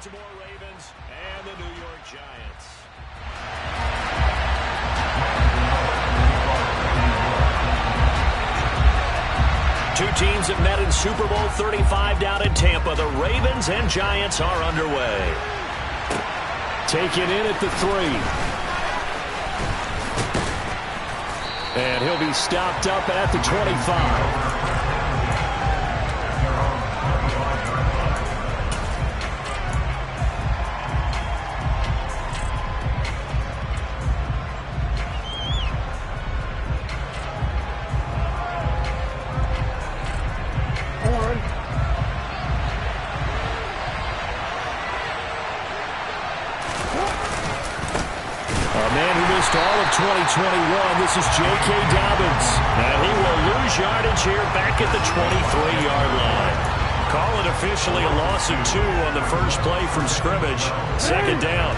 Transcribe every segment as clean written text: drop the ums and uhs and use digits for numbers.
Baltimore Ravens and the New York Giants. Two teams have met in Super Bowl 35 down in Tampa. The Ravens and Giants are underway. Taken in at the 3. And he'll be stopped up at the 25. All of 2021, this is J.K. Dobbins, and he will lose yardage here back at the 23-yard line. Call it officially a loss of 2 on the first play from scrimmage. Second down.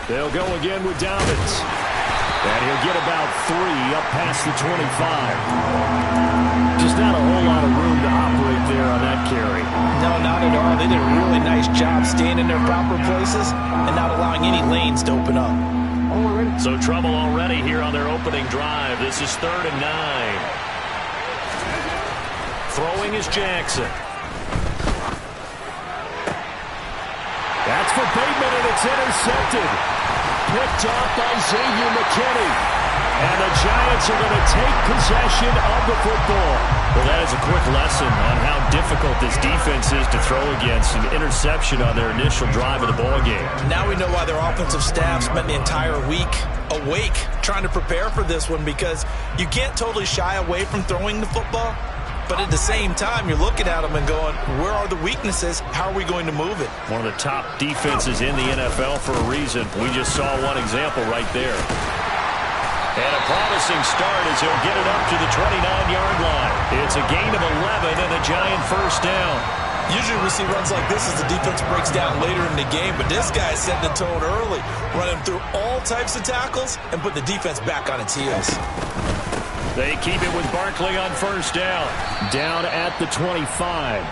They'll go again with Dobbins, and he'll get about 3 up past the 25. Just not a whole lot of room to operate there on that carry. No, not at all. They did a really nice job staying in their proper places and not allowing any lanes to open up. So trouble already here on their opening drive. This is 3rd and 9. Throwing is Jackson. That's for Bateman, and it's intercepted. Picked off by Xavier McKinney. And the Giants are going to take possession of the football. Well, that is a quick lesson on how difficult this defense is to throw against. An interception on their initial drive of the ballgame. Now we know why their offensive staff spent the entire week awake trying to prepare for this one, because you can't totally shy away from throwing the football. But at the same time, you're looking at them and going, where are the weaknesses? How are we going to move it? One of the top defenses in the NFL for a reason. We just saw one example right there. And a promising start as he'll get it up to the 29-yard line. It's a gain of 11 and a Giant first down. Usually we see runs like this as the defense breaks down later in the game, but this guy is setting the tone early, running through all types of tackles and put the defense back on its heels. They keep it with Barkley on first down. Down at the 25.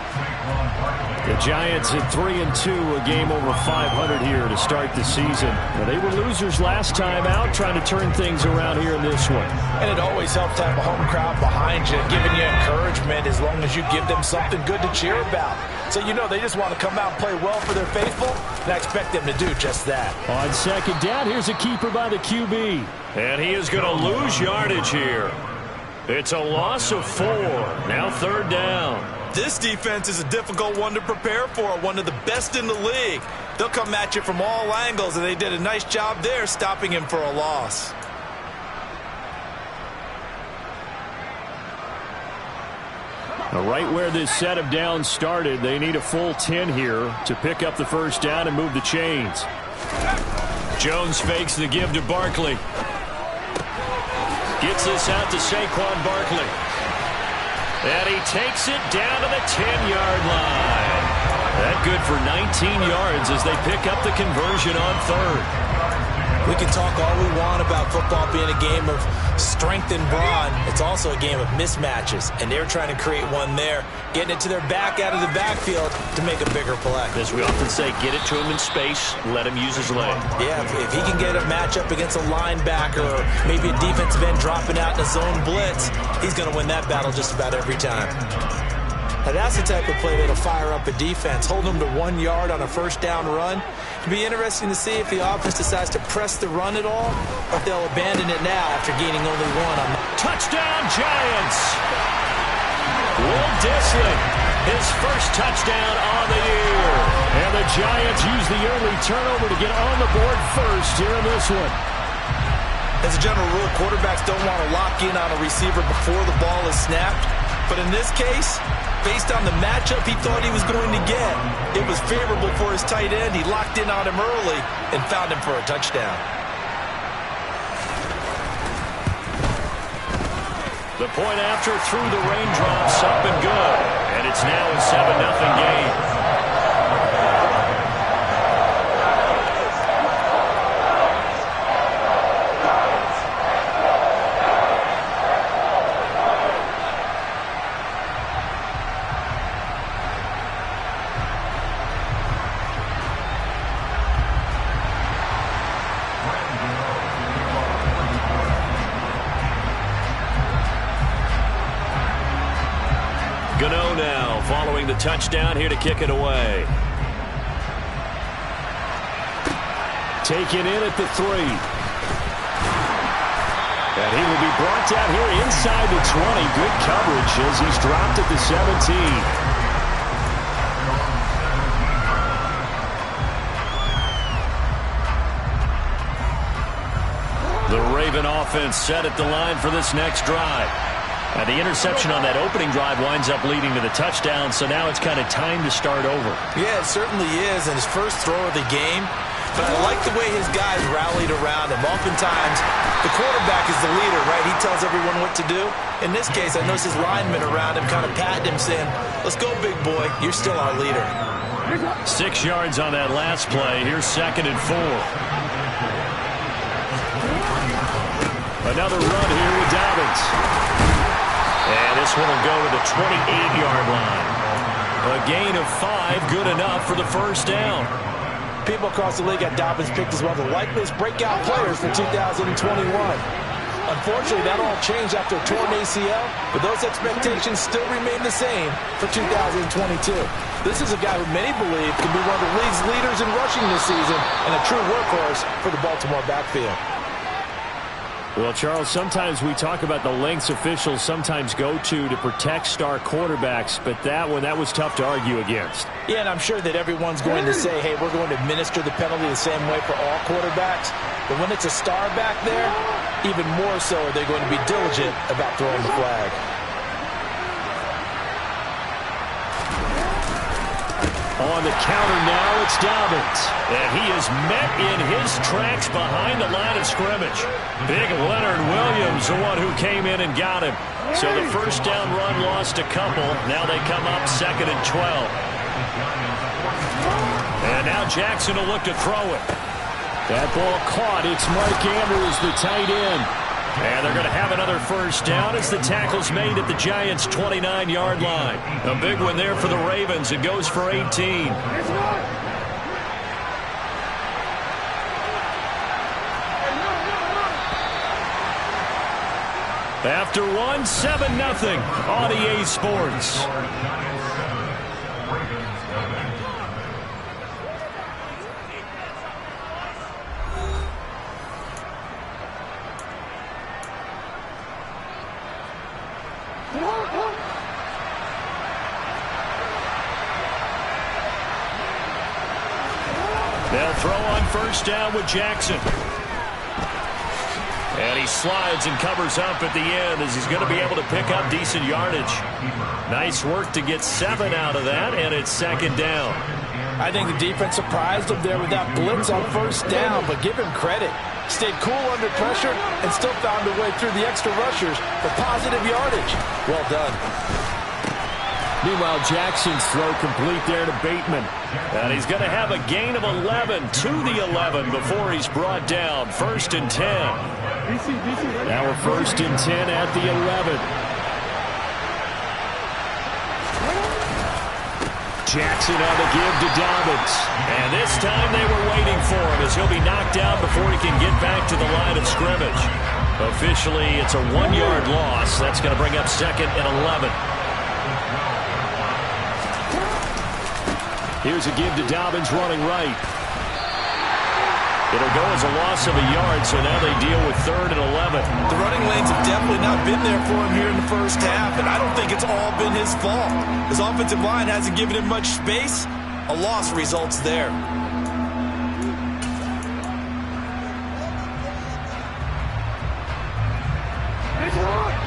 The Giants at 3-2, a game over 500 here to start the season. Well, they were losers last time out, trying to turn things around here in this one. And it always helps to have a home crowd behind you, giving you encouragement as long as you give them something good to cheer about. So you know they just want to come out and play well for their faithful, and I expect them to do just that. On second down, here's a keeper by the QB. And he is going to lose yardage here. It's a loss of 4. Now 3rd down. This defense is a difficult one to prepare for, one of the best in the league. They'll come at you from all angles, and they did a nice job there stopping him for a loss. Right where this set of downs started, they need a full 10 here to pick up the first down and move the chains. Jones fakes the give to Barkley. Gets this out to Saquon Barkley. And he takes it down to the 10-yard line. That good for 19 yards as they pick up the conversion on 3rd. We can talk all we want about football being a game of strength and brawn. It's also a game of mismatches, and they're trying to create one there, getting it to their back out of the backfield to make a bigger play. As we often say, get it to him in space, let him use his leg. Yeah, if he can get a matchup against a linebacker or maybe a defensive end dropping out in a zone blitz, he's going to win that battle just about every time. Now that's the type of play that'll fire up a defense, hold them to 1 yard on a first down run. It'll be interesting to see if the offense decides to press the run at all, or if they'll abandon it now after gaining only 1 on the touchdown Giants. Will Dissly, his first touchdown on the year. And the Giants use the early turnover to get on the board first here in this one. As a general rule, quarterbacks don't want to lock in on a receiver before the ball is snapped. But in this case, based on the matchup he thought he was going to get, it was favorable for his tight end. He locked in on him early and found him for a touchdown. The point after through the raindrops, up and good. And it's now a 7-0 game. Gano now following the touchdown here to kick it away. Taken in at the 3. And he will be brought down here inside the 20. Good coverage as he's dropped at the 17. The Raven offense set at the line for this next drive. And the interception on that opening drive winds up leading to the touchdown, so now it's kind of time to start over. Yeah, it certainly is, and his first throw of the game. But I like the way his guys rallied around him. Oftentimes, the quarterback is the leader, right? He tells everyone what to do. In this case, I noticed his linemen around him kind of patting him, saying, let's go, big boy. You're still our leader. 6 yards on that last play. Here's 2nd and 4. Another run here with Dobbins. And this one will go to the 28-yard line. A gain of 5, good enough for the first down. People across the league had Dobbins picked as one of the likeliest breakout players for 2021. Unfortunately, that all changed after a torn ACL, but those expectations still remain the same for 2022. This is a guy who many believe can be one of the league's leaders in rushing this season and a true workhorse for the Baltimore backfield. Well, Charles, sometimes we talk about the lengths officials sometimes go to protect star quarterbacks, but that was tough to argue against. Yeah, and I'm sure that everyone's going to say, hey, we're going to administer the penalty the same way for all quarterbacks. But when it's a star back there, even more so they're going to be diligent about throwing the flag. On the counter now, it's Dobbins. And he is met in his tracks behind the line of scrimmage. Big Leonard Williams, the one who came in and got him. So the first down run lost a couple. Now they come up 2nd and 12. And now Jackson will look to throw it. That ball caught. It's Mark Andrews, the tight end. And they're going to have another first down as the tackle's made at the Giants' 29-yard line. A big one there for the Ravens. It goes for 18. After one, 7-0 on EA Sports. They'll throw on first down with Jackson. And he slides and covers up at the end as he's going to be able to pick up decent yardage. Nice work to get 7 out of that, and it's 2nd down. I think the defense surprised him there with that blitz on first down, but give him credit. Stayed cool under pressure and still found a way through the extra rushers for positive yardage. Well done. Meanwhile, Jackson's throw complete there to Bateman. And he's going to have a gain of 11 to the 11 before he's brought down. 1st and 10. Now we're 1st and 10 at the 11. Jackson on the give to Dobbins. And this time they were waiting for him as he'll be knocked down before he can get back to the line of scrimmage. Officially, it's a 1-yard loss. That's going to bring up 2nd and 11. Here's a give to Dobbins running right. It'll go as a loss of a yard, so now they deal with 3rd and 11. The running lanes have definitely not been there for him here in the first half, and I don't think it's all been his fault. His offensive line hasn't given him much space. A loss results there.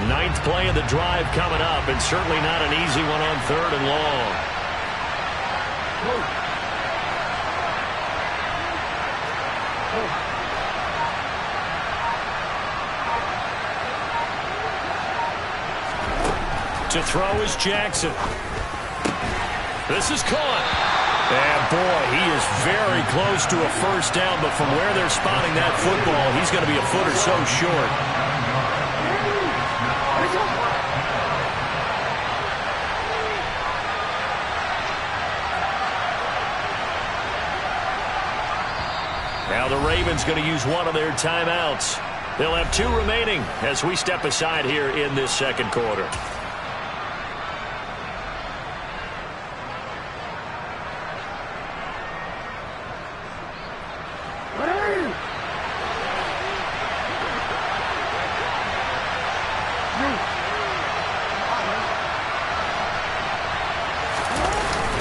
Ninth play of the drive coming up, and certainly not an easy one on 3rd and long. To throw is Jackson. This is caught. And boy, he is very close to a first down, but from where they're spotting that football, he's going to be a foot or so short. Now the Ravens going to use one of their timeouts. They'll have 2 remaining as we step aside here in this 2nd quarter.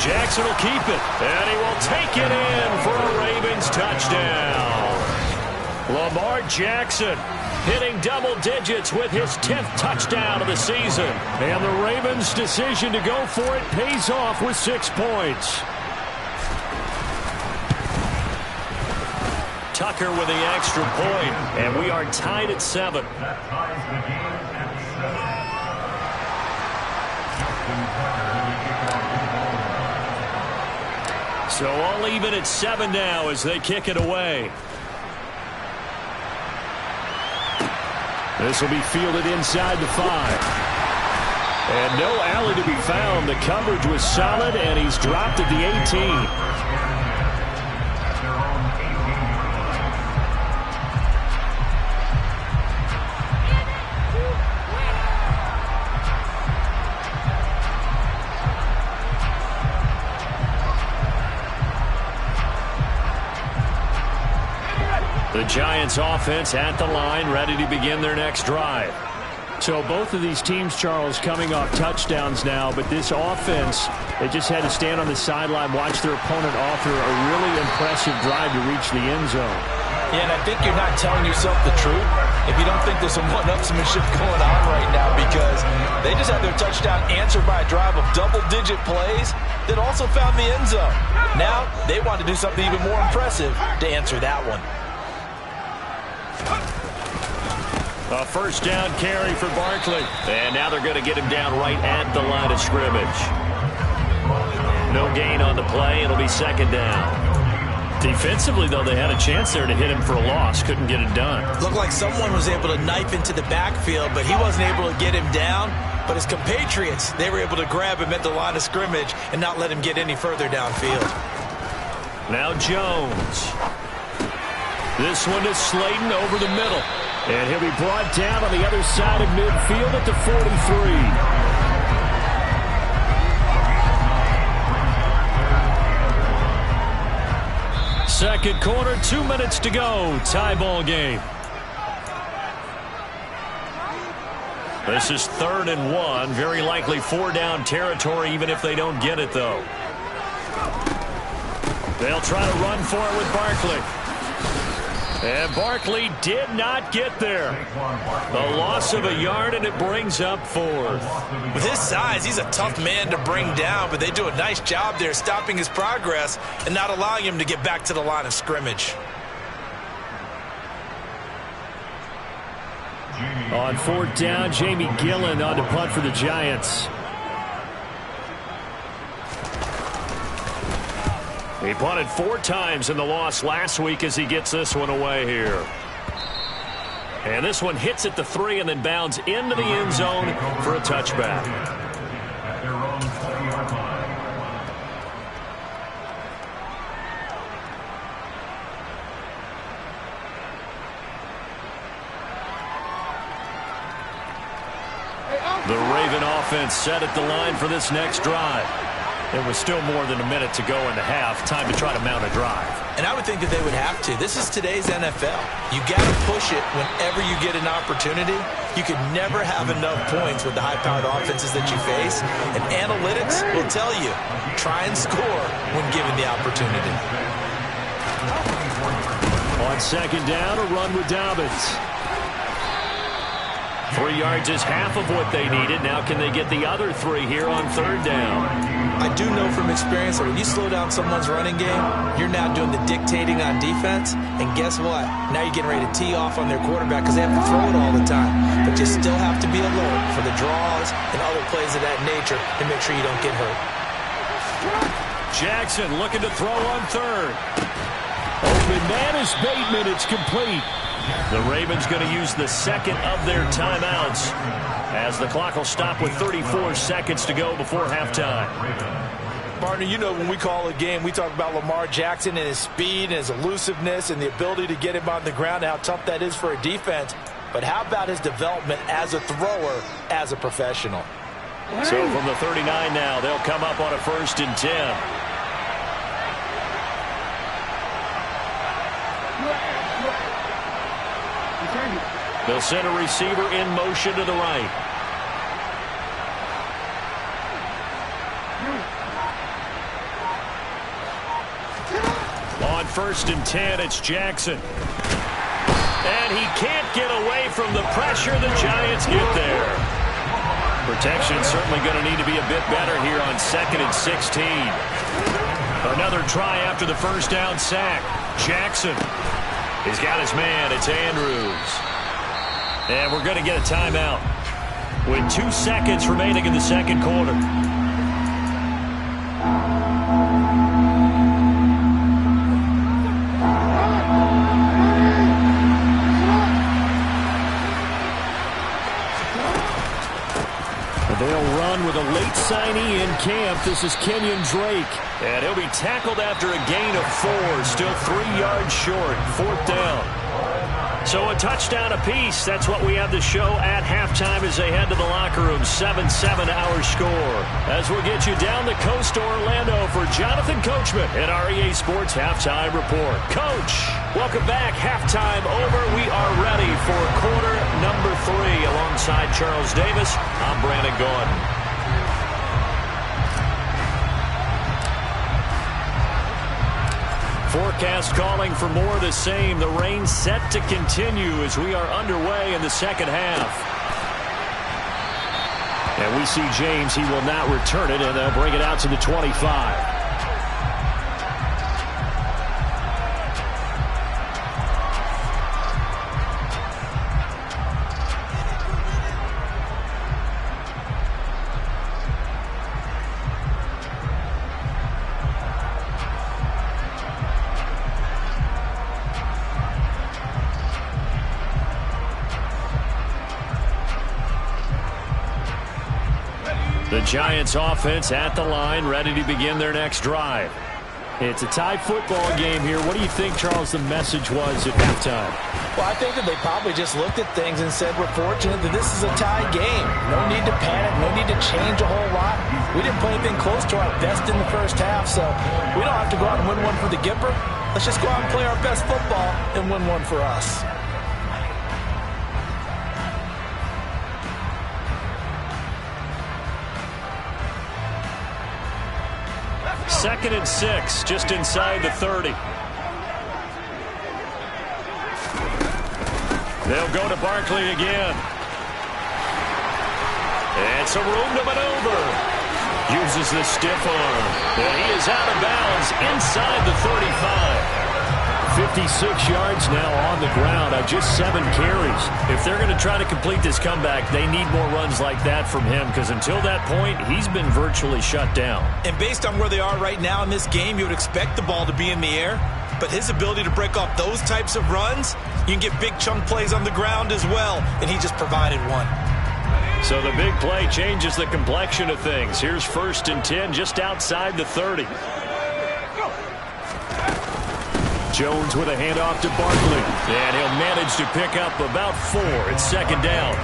Jackson will keep it, and he will take it in for a Ravens touchdown. Lamar Jackson hitting double digits with his 10th touchdown of the season. And the Ravens' decision to go for it pays off with 6 points. Tucker with the extra point, and we are tied at 7. So all even at 7 now as they kick it away. This will be fielded inside the 5. And no alley to be found. The coverage was solid, and he's dropped at the 18. The Giants offense at the line, ready to begin their next drive. So both of these teams, Charles, coming off touchdowns now, but this offense, they just had to stand on the sideline, watch their opponent offer a really impressive drive to reach the end zone. Yeah, and I think you're not telling yourself the truth if you don't think there's some one-upsmanship going on right now, because they just had their touchdown answered by a drive of double-digit plays that also found the end zone. Now they want to do something even more impressive to answer that one. A first down carry for Barkley. And now they're going to get him down right at the line of scrimmage. No gain on the play. It'll be second down. Defensively, though, they had a chance there to hit him for a loss. Couldn't get it done. Looked like someone was able to knife into the backfield, but he wasn't able to get him down. But his compatriots, they were able to grab him at the line of scrimmage and not let him get any further downfield. Now Jones. This one is Slayton over the middle. And he'll be brought down on the other side of midfield at the 43. Second quarter, 2 minutes to go. Tie ball game. This is 3rd and 1. Very likely 4-down territory, even if they don't get it, though. They'll try to run for it with Barkley. And Barkley did not get there. A loss of a yard, and it brings up 4th. With his size, he's a tough man to bring down, but they do a nice job there stopping his progress and not allowing him to get back to the line of scrimmage. On 4th down, Jamie Gillen on to punt for the Giants. He punted 4 times in the loss last week as he gets this one away here. And this one hits at the 3 and then bounds into the end zone for a touchback. The Raven offense set at the line for this next drive. There was still more than a minute to go in the half. Time to try to mount a drive. And I would think that they would have to. This is today's NFL. You got to push it whenever you get an opportunity. You can never have enough points with the high-powered offenses that you face. And analytics will tell you, try and score when given the opportunity. On second down, a run with Dobbins. 3 yards is half of what they needed. Now can they get the other 3 here on 3rd down? I do know from experience that when you slow down someone's running game, you're now doing the dictating on defense. And guess what? Now you're getting ready to tee off on their quarterback because they have to throw it all the time. But you still have to be alert for the draws and other plays of that nature to make sure you don't get hurt. Jackson looking to throw on 3rd. Open man is Bateman. It's complete. The Ravens going to use the second of their timeouts as the clock will stop with 34 seconds to go before halftime. Partner, you know when we call a game, we talk about Lamar Jackson and his speed and his elusiveness and the ability to get him on the ground and how tough that is for a defense. But how about his development as a thrower, as a professional? So from the 39 now, they'll come up on a 1st and 10. They'll send a receiver in motion to the right. 1st and 10. It's Jackson. And he can't get away from the pressure. The Giants get there. Protection certainly going to need to be a bit better here on 2nd and 16. Another try after the first down sack. Jackson. He's got his man. It's Andrews. And we're going to get a timeout with 2 seconds remaining in the second quarter. They'll run with a late signee in camp. This is Kenyon Drake. And he'll be tackled after a gain of 4. Still 3 yards short. 4th down. So a touchdown apiece. That's what we have to show at halftime as they head to the locker room. 7-7 our score. As we'll get you down the coast to Orlando for Jonathan Coachman at our EA Sports Halftime Report. Coach, welcome back. Halftime over. We are ready for quarter number 3. Alongside Charles Davis, I'm Brandon Gaudin. Forecast calling for more of the same. The rain set to continue as we are underway in the second half. And we see James. He will not return it, and they'll bring it out to the 25. The Giants offense at the line, ready to begin their next drive. It's a tie football game here. What do you think, Charles, the message was at halftime? Well, I think that they probably just looked at things and said, we're fortunate that this is a tie game. No need to panic, no need to change a whole lot. We didn't play anything close to our best in the first half, so we don't have to go out and win one for the Gipper. Let's just go out and play our best football and win one for us. 2nd and 6, just inside the 30. They'll go to Barkley again. And some room to maneuver. Uses the stiff arm. And he is out of bounds inside the 35. 56 yards now on the ground on just 7 carries. If they're going to try to complete this comeback, they need more runs like that from him, because until that point, he's been virtually shut down. And based on where they are right now in this game, you would expect the ball to be in the air. But his ability to break off those types of runs, you can get big chunk plays on the ground as well, and he just provided one. So the big play changes the complexion of things. Here's 1st and 10 just outside the 30. Jones with a handoff to Barkley. And he'll manage to pick up about 4. It's 2nd down.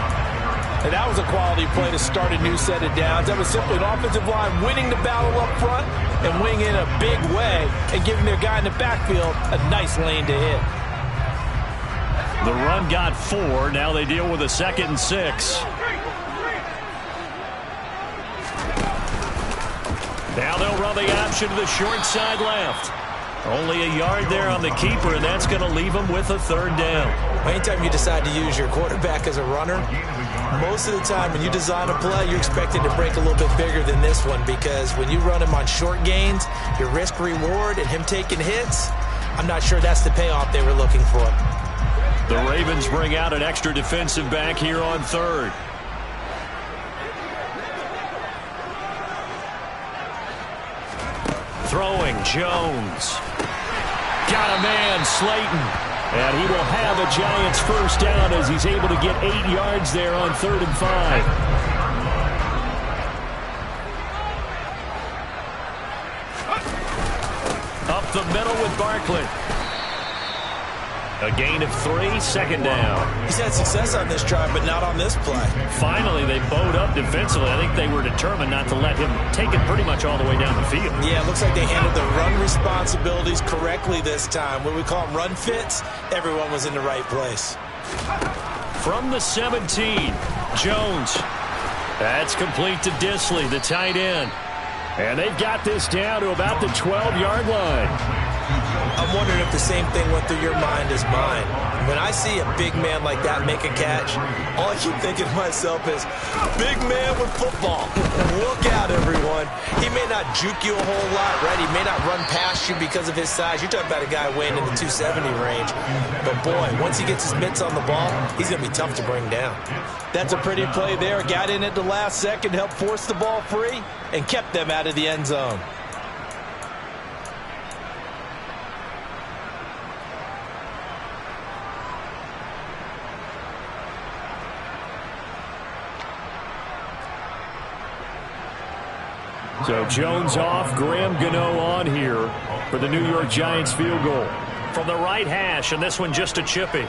And that was a quality play to start a new set of downs. That was simply an offensive line winning the battle up front and winning in a big way and giving their guy in the backfield a nice lane to hit. The run got 4. Now they deal with a 2nd and 6. Now they'll run the option to the short side left. Only a yard there on the keeper, and that's going to leave them with a 3rd down. Anytime you decide to use your quarterback as a runner, most of the time when you design a play, you're expected to break a little bit bigger than this one, because when you run him on short gains, your risk-reward and him taking hits, I'm not sure that's the payoff they were looking for. The Ravens bring out an extra defensive back here on 3rd. Throwing, Jones. Got a man, Slayton. And he will have a Giants 1st down as he's able to get 8 yards there on 3rd and 5. Up the middle with Barkley. A gain of 3, 2nd down. He's had success on this drive, but not on this play. Finally, they bowed up defensively. I think they were determined not to let him take it pretty much all the way down the field. Yeah, it looks like they handled their run responsibilities correctly this time. When we call them run fits, everyone was in the right place. From the 17, Jones. That's complete to Disley, the tight end. And they've got this down to about the 12-yard line. I'm wondering if the same thing went through your mind as mine. When I see a big man like that make a catch, all I keep thinking to myself is, big man with football. Look out, everyone. He may not juke you a whole lot, right? He may not run past you because of his size. You're talking about a guy weighing in the 270 range. But, boy, once he gets his mitts on the ball, he's going to be tough to bring down. That's a pretty play there. Got in at the last second, helped force the ball free, and kept them out of the end zone. So Jones off, Graham Gano on here for the New York Giants field goal. From the right hash, and this one just a chippy.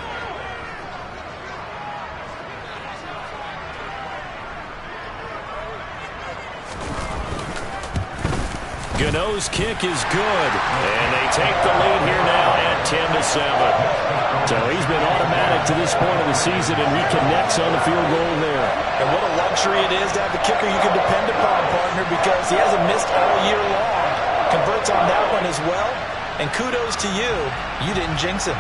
Gano's kick is good, and they take the lead here now at 10-7. So he's been automatic to this point of the season, and he connects on the field goal there. And what a luxury it is to have a kicker you can depend upon, partner, because he hasn't missed all year long. Converts on that one as well, and kudos to you. You didn't jinx him.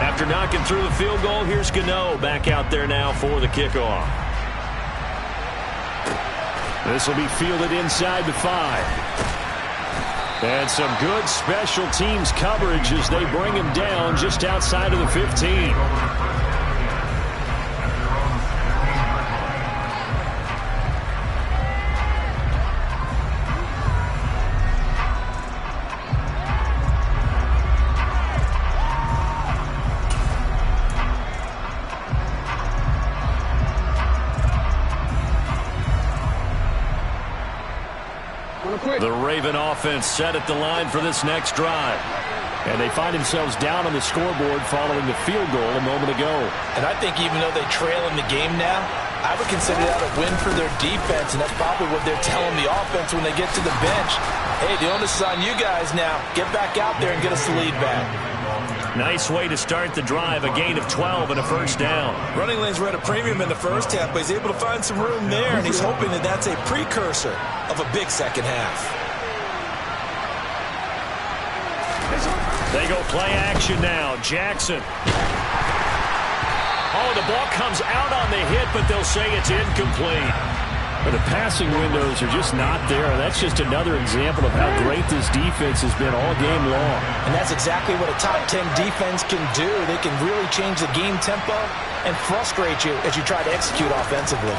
After knocking through the field goal, here's Gano back out there now for the kickoff. This will be fielded inside the 5. And some good special teams coverage as they bring him down just outside of the 15. The Raven offense set at the line for this next drive. And they find themselves down on the scoreboard following the field goal a moment ago. And I think even though they trail in the game now, I would consider that a win for their defense, and that's probably what they're telling the offense when they get to the bench. Hey, the onus is on you guys now. Get back out there and get us the lead back. Nice way to start the drive, a gain of 12 and a first down. Running lanes were at a premium in the first half, but he's able to find some room there, and he's hoping that that's a precursor of a big second half. They go play action now. Jackson. Oh, the ball comes out on the hit, but they'll say it's incomplete. But the passing windows are just not there. That's just another example of how great this defense has been all game long. And that's exactly what a top 10 defense can do. They can really change the game tempo and frustrate you as you try to execute offensively.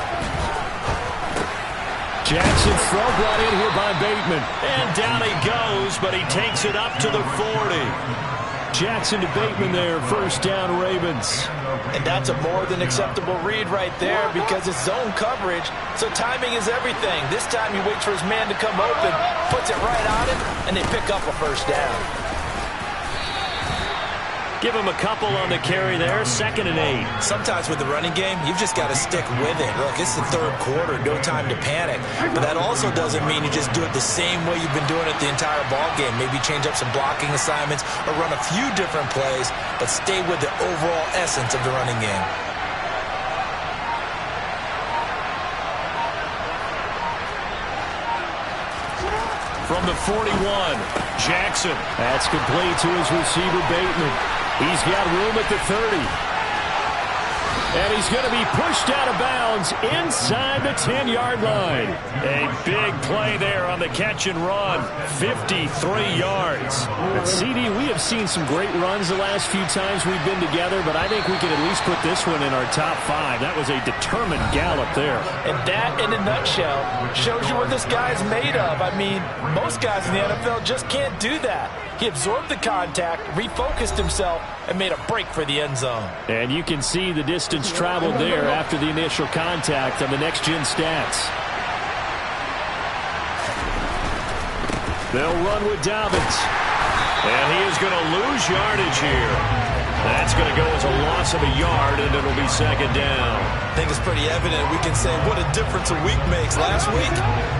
Jackson throw brought in here by Bateman. And down he goes, but he takes it up to the 40. Jackson to Bateman there, first down Ravens. And that's a more than acceptable read right there because it's zone coverage, so timing is everything. This time he waits for his man to come open, puts it right on him, and they pick up a first down. Give him a couple on the carry there, 2nd and 8. Sometimes with the running game, you've just got to stick with it. Look, it's the third quarter, no time to panic. But that also doesn't mean you just do it the same way you've been doing it the entire ball game. Maybe change up some blocking assignments or run a few different plays, but stay with the overall essence of the running game. From the 41, Jackson. That's complete to his receiver, Bateman. He's got room at the 30. And he's going to be pushed out of bounds inside the 10-yard line. A big play there on the catch and run. 53 yards. But CD, we have seen some great runs the last few times we've been together, but I think we can at least put this one in our top 5. That was a determined gallop there. And that, in a nutshell, shows you what this guy's made of. I mean, most guys in the NFL just can't do that. He absorbed the contact, refocused himself, and made a break for the end zone. And you can see the distance traveled there after the initial contact on the next-gen stats. They'll run with Dobbins. And he is going to lose yardage here. That's going to go as a loss of a yard, and it'll be 2nd down. I think it's pretty evident. We can say what a difference a week makes. Last week,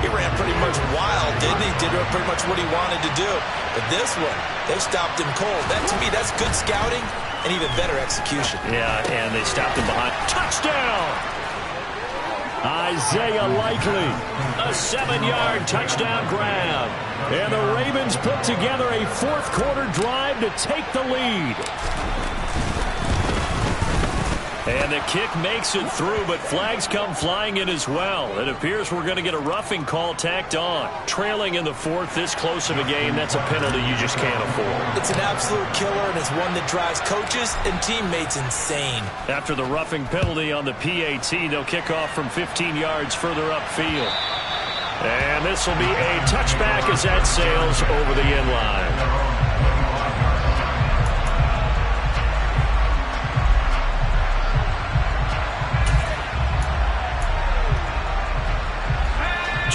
he ran pretty much wild, didn't he? Did pretty much what he wanted to do. But this one, they stopped him cold. That, to me, that's good scouting and even better execution. Yeah, and they stopped him behind. Touchdown! Isaiah Likely. A 7-yard touchdown grab. And the Ravens put together a fourth-quarter drive to take the lead. And the kick makes it through, but flags come flying in as well. It appears we're going to get a roughing call tacked on. Trailing in the fourth, this close of a game, that's a penalty you just can't afford. It's an absolute killer, and it's one that drives coaches and teammates insane. After the roughing penalty on the PAT, they'll kick off from 15 yards further upfield. And this will be a touchback as that sails over the end line.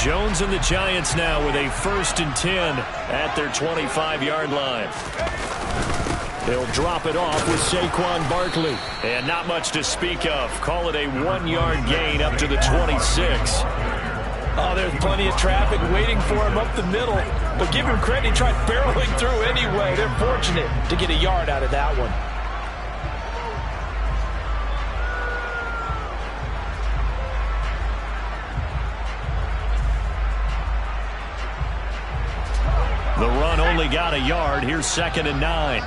Jones and the Giants now with a 1st and 10 at their 25-yard line. They'll drop it off with Saquon Barkley. And not much to speak of. Call it a 1-yard gain up to the 26. Oh, there's plenty of traffic waiting for him up the middle. But give him credit, he tried barreling through anyway. They're fortunate to get a yard out of that one. The run only got a yard. Here's 2nd and 9.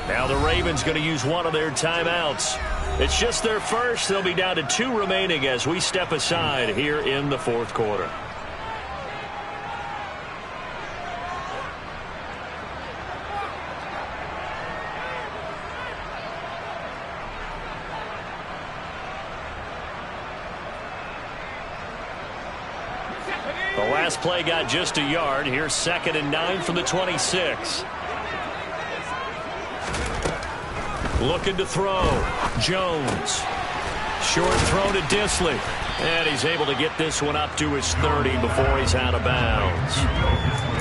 Now the Ravens going to use one of their timeouts. It's just their first. They'll be down to 2 remaining as we step aside here in the fourth quarter. The last play got just a yard. Here's 2nd and 9 from the 26. Looking to throw. Jones. Short throw to Dissly. And he's able to get this one up to his 30 before he's out of bounds.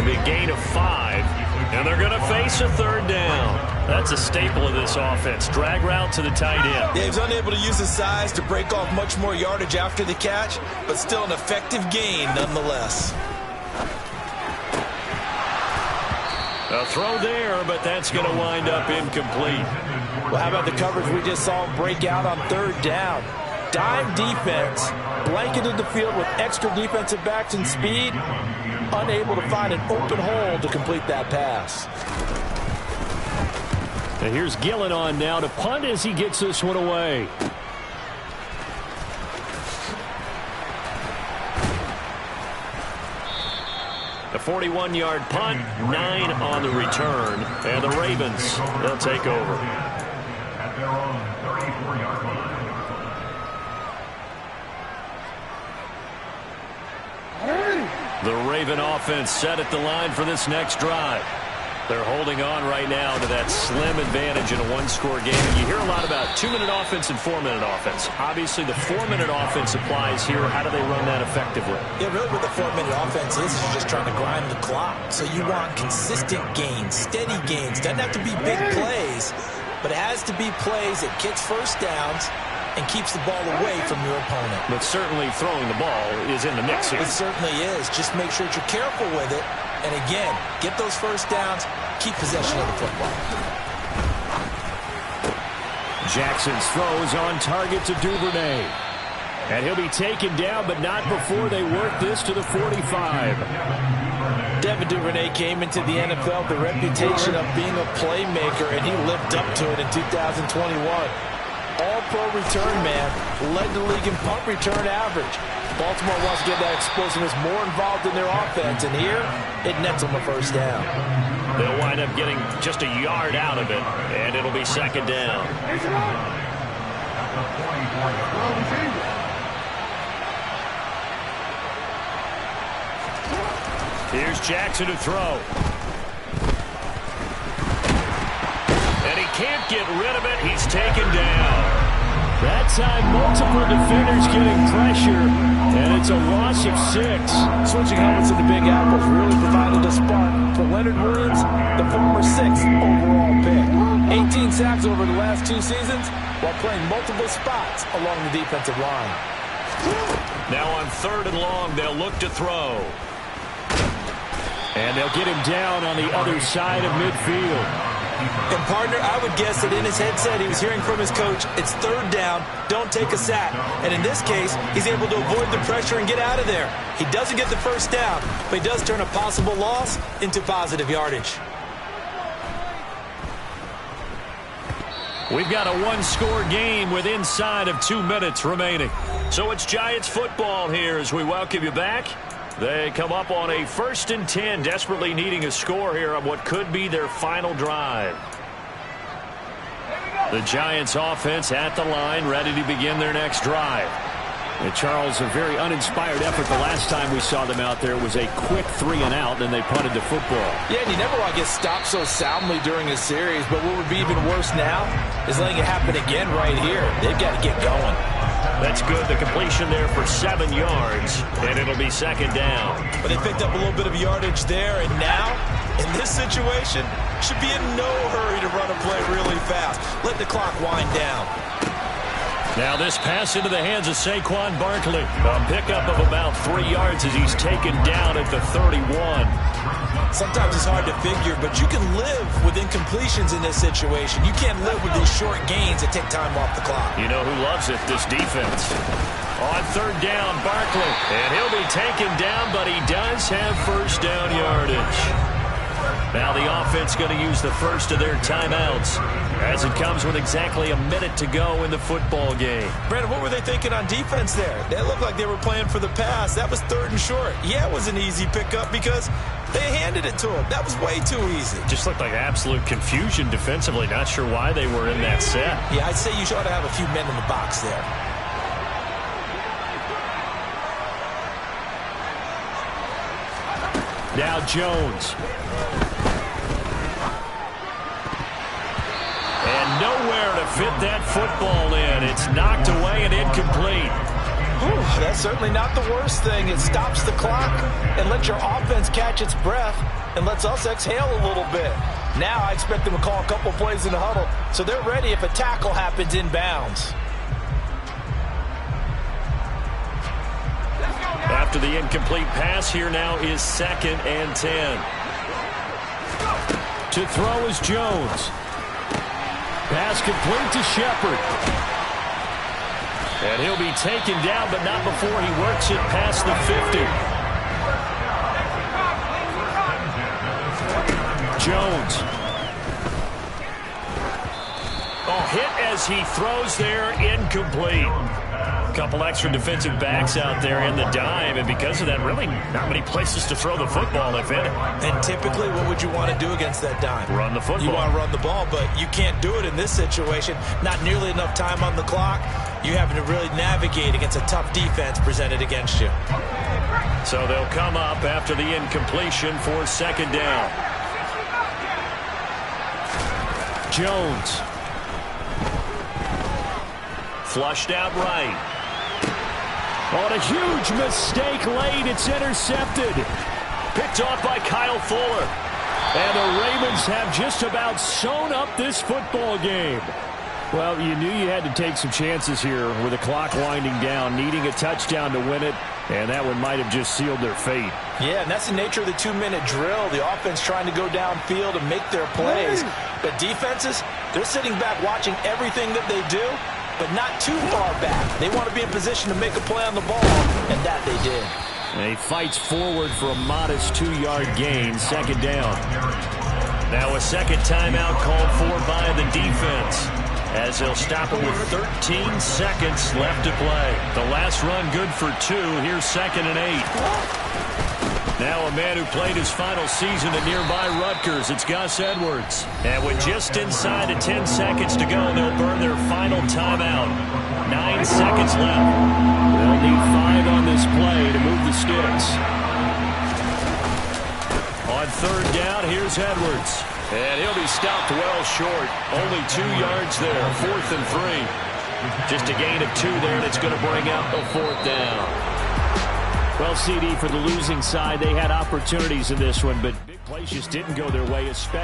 A gain of 5. And they're going to face a 3rd down. That's a staple of this offense. Drag route to the tight end. Yeah, he's unable to use his size to break off much more yardage after the catch, but still an effective gain nonetheless. A throw there, but that's going to wind up incomplete. Well, how about the coverage we just saw him break out on 3rd down? Dime defense, blanketed the field with extra defensive backs and speed, unable to find an open hole to complete that pass. And here's Gillen on now to punt as he gets this one away. A 41-yard punt, 9 on the return, and the Ravens, they'll take over. At their own 34-yard line. The Raven offense set at the line for this next drive. They're holding on right now to that slim advantage in a 1-score game. And you hear a lot about 2-minute offense and 4-minute offense. Obviously, the 4-minute offense applies here. How do they run that effectively? Yeah, really what the 4-minute offense is you're just trying to grind the clock. So you want consistent gains, steady gains. Doesn't have to be big plays, but it has to be plays that gets first downs and keeps the ball away from your opponent. But certainly throwing the ball is in the mix here. It certainly is. Just make sure that you're careful with it. And again, get those first downs, keep possession of the football. Jackson's throws on target to Duvernay. And he'll be taken down, but not before they work this to the 45. Devin Duvernay came into the NFL with the reputation of being a playmaker, and he lived up to it in 2021. All-pro return man, led the league in punt return average. Baltimore wants to get that explosiveness more involved in their offense, and here it nets them a first down. They'll wind up getting just a yard out of it, and it'll be 2nd down. Here's Jackson to throw. And he can't get rid of it. He's taken down. That time, multiple defenders getting pressure, and it's a loss of 6. Switching helmets in the Big Apples really provided a spark for Leonard Williams, the former 6th overall pick. 18 sacks over the last 2 seasons while playing multiple spots along the defensive line. Now on 3rd and long, they'll look to throw. And they'll get him down on the other side of midfield. And, partner, I would guess that in his headset he was hearing from his coach, it's third down, don't take a sack. And in this case, he's able to avoid the pressure and get out of there. He doesn't get the first down, but he does turn a possible loss into positive yardage. We've got a one-score game with inside of 2 minutes remaining. So it's Giants football here as we welcome you back. They come up on a 1st and 10, desperately needing a score here on what could be their final drive. The Giants offense at the line, ready to begin their next drive. And Charles, a very uninspired effort the last time we saw them out there was a quick 3-and-out, then they punted the football. Yeah, and you never want to get stopped so soundly during a series, but what would be even worse now is letting it happen again right here. They've got to get going. That's good. The completion there for 7 yards, and it'll be 2nd down. But they picked up a little bit of yardage there, and now, in this situation, should be in no hurry to run a play really fast. Let the clock wind down. Now this pass into the hands of Saquon Barkley. A pickup of about 3 yards as he's taken down at the 31. Sometimes it's hard to figure, but you can live with incompletions in this situation. You can't live with these short gains that take time off the clock. You know who loves it? This defense. On 3rd down, Barkley. And he'll be taken down, but he does have first down yardage. Now the offense going to use the first of their timeouts as it comes with exactly a minute to go in the football game. Brandon, what were they thinking on defense there? They looked like they were playing for the pass. That was 3rd and short. Yeah, it was an easy pickup because they handed it to him. That was way too easy. Just looked like absolute confusion defensively. Not sure why they were in that set. Yeah, I'd say you ought to have a few men in the box there. Now Jones. And nowhere to fit that football in. It's knocked away and incomplete. Whew, that's certainly not the worst thing. It stops the clock and lets your offense catch its breath and lets us exhale a little bit. Now I expect them to call a couple plays in the huddle so they're ready if a tackle happens inbounds. After the incomplete pass, here now is 2nd and 10. To throw is Jones. Pass complete to Shepard. And he'll be taken down, but not before he works it past the 50. Jones. Oh, hit as he throws there, incomplete. Couple extra defensive backs out there in the dime, and because of that, really not many places to throw the football, if any. And typically, what would you want to do against that dime? Run the football. You want to run the ball, but you can't do it in this situation. Not nearly enough time on the clock. You're having to really navigate against a tough defense presented against you. So they'll come up after the incompletion for 2nd down. Jones. Flushed out right. On a huge mistake late, it's intercepted. Picked off by Kyle Fuller. And the Ravens have just about sewn up this football game. Well, you knew you had to take some chances here with the clock winding down, needing a touchdown to win it, and that one might have just sealed their fate. Yeah, and that's the nature of the 2-minute drill. The offense trying to go downfield and make their plays. But defenses, they're sitting back watching everything that they do, but not too far back. They want to be in position to make a play on the ball, and that they did. And he fights forward for a modest 2-yard gain, 2nd down. Now a 2nd timeout called for by the defense, as they'll stop it with 13 seconds left to play. The last run good for 2. Here's 2nd and 8. Now a man who played his final season at nearby Rutgers. It's Gus Edwards. And with just inside of 10 seconds to go, they'll burn their final timeout. 9 seconds left. They'll need 5 on this play to move the sticks. On 3rd down, here's Edwards. And he'll be stopped well short. Only 2 yards there. 4th and 3. Just a gain of 2 there, and it's going to bring out the 4th down. Well, CD, for the losing side, they had opportunities in this one, but big plays just didn't go their way, especially